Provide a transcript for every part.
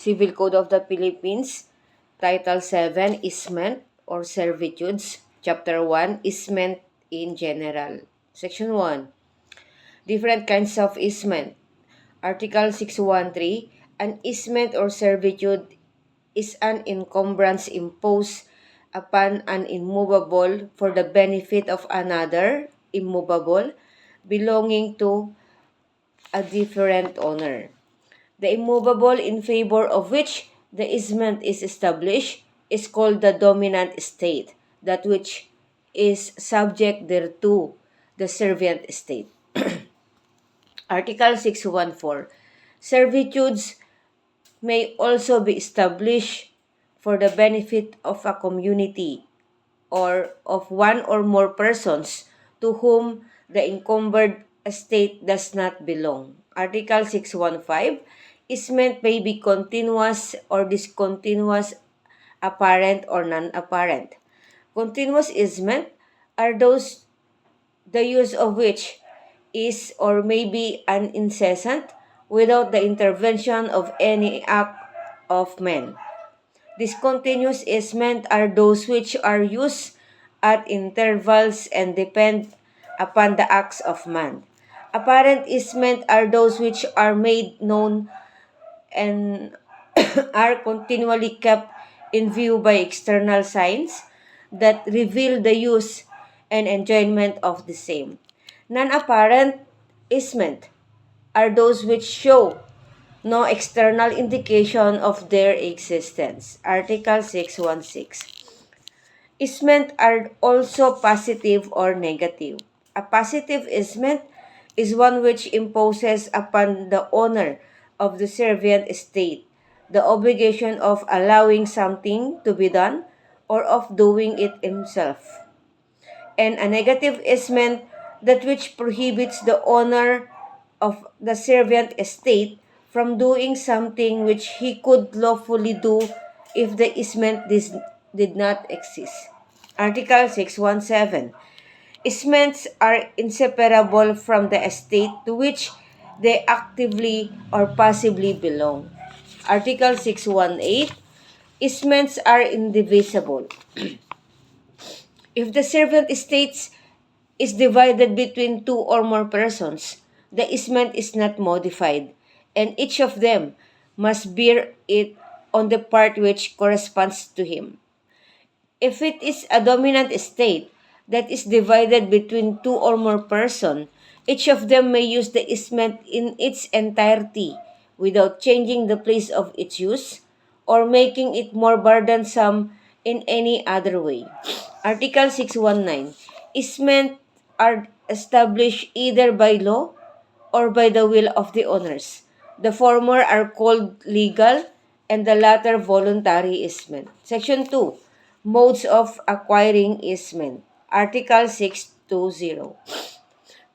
Civil Code of the Philippines, Title 7, Easement or Servitudes, Chapter 1, Easement in General. Section 1, Different kinds of easement. Article 613, an easement or servitude is an encumbrance imposed upon an immovable for the benefit of another immovable belonging to a different owner. The immovable in favor of which the easement is established is called the dominant estate, that which is subject thereto, the servient estate. Article 614. Servitudes may also be established for the benefit of a community or of one or more persons to whom the encumbered estate does not belong. Article 615. Easement may be continuous or discontinuous, apparent or non-apparent. Continuous easement are those the use of which is or may be an incessant without the intervention of any act of man. Discontinuous easement are those which are used at intervals and depend upon the acts of man. Apparent easement are those which are made known and are continually kept in view by external signs that reveal the use and enjoyment of the same. Non-apparent easement are those which show no external indication of their existence. Article 616. Easement are also positive or negative. A positive easement is one which imposes upon the owner of the servient estate the obligation of allowing something to be done or of doing it himself. And a negative easement, that which prohibits the owner of the servient estate from doing something which he could lawfully do if the easement did not exist. Article 617. Easements are inseparable from the estate to which they actively or passively belong. Article 618. Easements are indivisible. If the servant estates is divided between two or more persons, the easement is not modified, and each of them must bear it on the part which corresponds to him. If it is a dominant estate that is divided between two or more persons, each of them may use the easement in its entirety without changing the place of its use or making it more burdensome in any other way. Article 619. Easement are established either by law or by the will of the owners. The former are called legal and the latter voluntary easement. Section 2. Modes of acquiring easement. Article 620.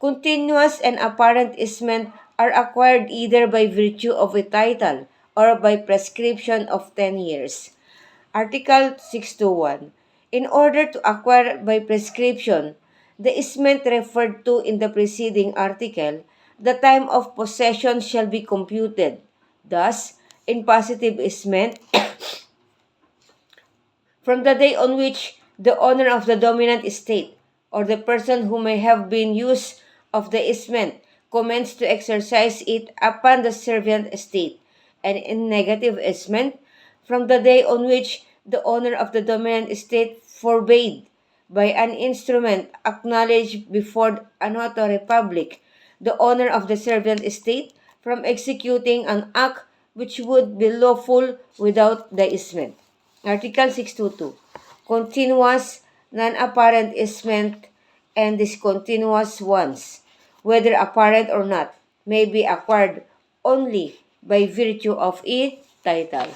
Continuous and apparent easement are acquired either by virtue of a title or by prescription of 10 years. Article 621. In order to acquire by prescription the easement referred to in the preceding article, the time of possession shall be computed. Thus, in positive easement, from the day on which the owner of the dominant estate or the person who may have been used of the easement commenced to exercise it upon the servient estate, and in negative easement, from the day on which the owner of the dominant estate forbade by an instrument acknowledged before a notary public the owner of the servant estate from executing an act which would be lawful without the easement. Article 622. Continuous, non-apparent easement and discontinuous ones, whether apparent or not, may be acquired only by virtue of a title.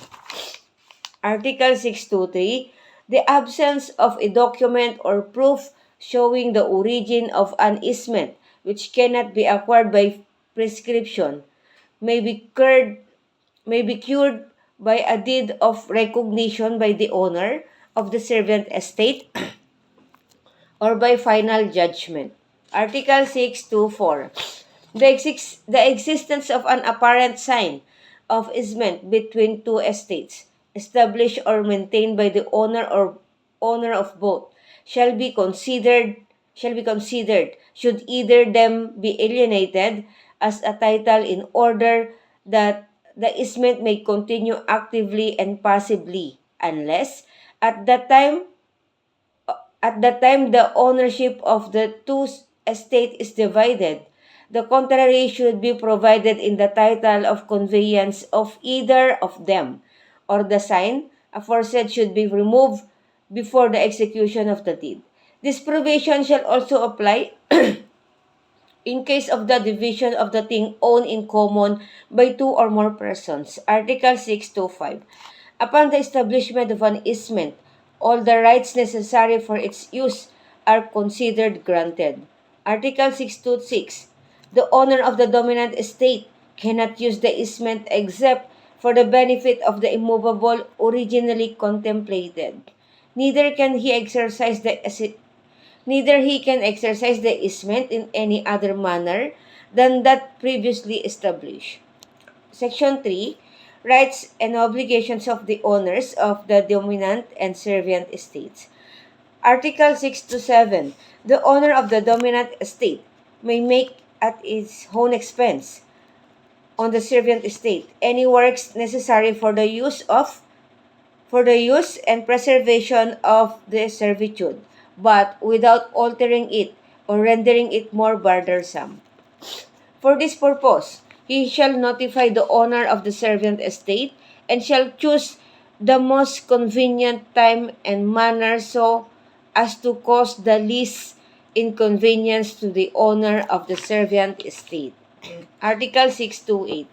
Article 623. The absence of a document or proof showing the origin of an easement which cannot be acquired by prescription may be cured by a deed of recognition by the owner of the servant estate or by final judgment. Article 624. The existence of an apparent sign of easement between two estates, established or maintained by the owner or owner of both, shall be considered should either them be alienated as a title in order that the easement may continue actively and passively, unless at the time the ownership of the two estate is divided. The contrary should be provided in the title of conveyance of either of them, or the sign aforesaid should be removed before the execution of the deed. This provision shall also apply in case of the division of the thing owned in common by two or more persons. Article 625. Upon the establishment of an easement, all the rights necessary for its use are considered granted. Article 626. The owner of the dominant estate cannot use the easement except for the benefit of the immovable originally contemplated. Neither can he exercise the Neither he can exercise the easement in any other manner than that previously established. Section 3. Rights and obligations of the owners of the dominant and servient estates. Article 6 to 7. The owner of the dominant estate may make at his own expense on the servient estate any works necessary for the use and preservation of the servitude, but without altering it or rendering it more burdensome. For this purpose, he shall notify the owner of the servant estate and shall choose the most convenient time and manner so as to cause the least inconvenience to the owner of the servant estate. Article 628.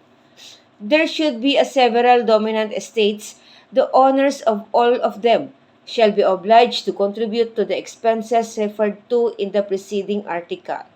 There should be a several dominant estates. The owners of all of them shall be obliged to contribute to the expenses referred to in the preceding article,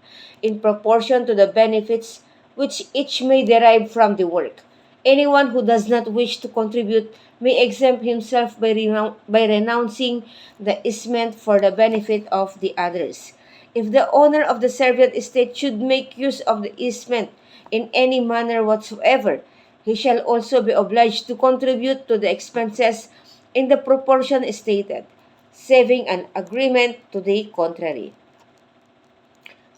in proportion to the benefits which each may derive from the work. Anyone who does not wish to contribute may exempt himself by renouncing the easement for the benefit of the others. If the owner of the servant estate should make use of the easement in any manner whatsoever, he shall also be obliged to contribute to the expenses in the proportion stated, saving an agreement to the contrary.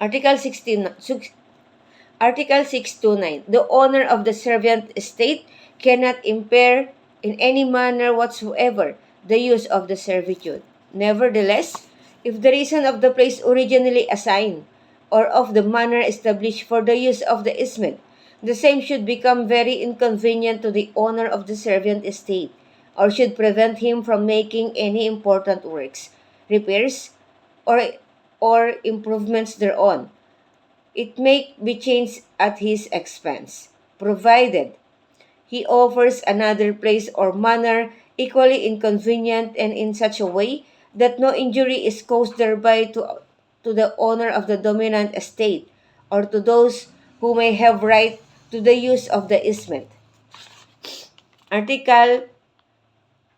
Article 629. The owner of the servant estate cannot impair in any manner whatsoever the use of the servitude. Nevertheless, if the reason of the place originally assigned or of the manner established for the use of the easement, the same should become very inconvenient to the owner of the servant estate, or should prevent him from making any important works, repairs, or improvements thereon, it may be changed at his expense, provided he offers another place or manner equally inconvenient and in such a way that no injury is caused thereby to the owner of the dominant estate or to those who may have right to the use of the easement. Article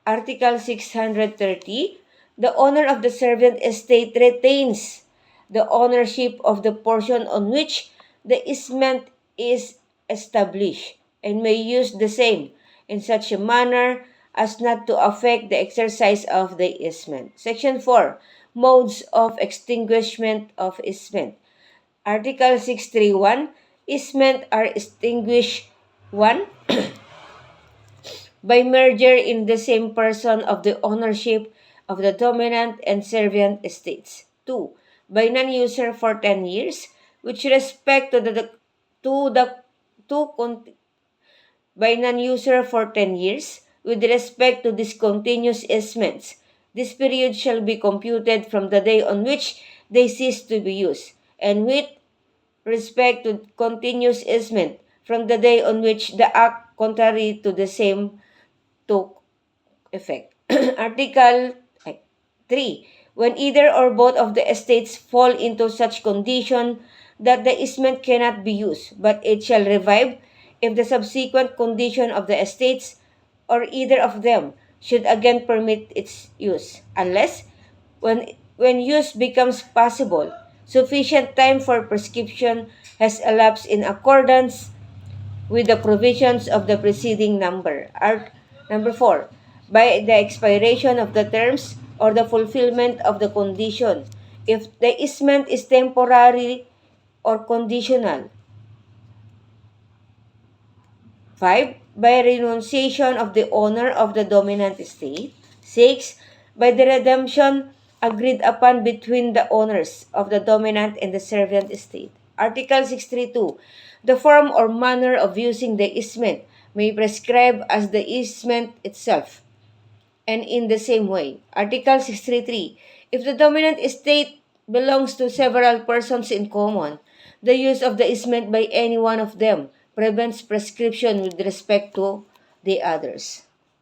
630. The owner of the servant estate retains the ownership of the portion on which the easement is established and may use the same in such a manner as not to affect the exercise of the easement. Section 4. Modes of extinguishment of easement. Article 631. Easement are extinguished 1. By merger in the same person of the ownership of the dominant and servant estates. 2. By non-user for 10 years, with respect to by non-user for 10 years, with respect to discontinuous easements. This period shall be computed from the day on which they cease to be used, and with respect to continuous easement, from the day on which the act contrary to the same took effect. Article 3. When either or both of the estates fall into such condition that the easement cannot be used, but it shall revive if the subsequent condition of the estates or either of them should again permit its use, unless when use becomes possible, sufficient time for prescription has elapsed in accordance with the provisions of the preceding number. Number 4, by the expiration of the terms or the fulfillment of the condition, if the easement is temporary or conditional. 5, by renunciation of the owner of the dominant estate. 6, by the redemption agreed upon between the owners of the dominant and the servant estate. Article 632. The form or manner of using the easement may prescribe as the easement itself. And in the same way, Article 633. If the dominant estate belongs to several persons in common, the use of the easement by any one of them prevents prescription with respect to the others.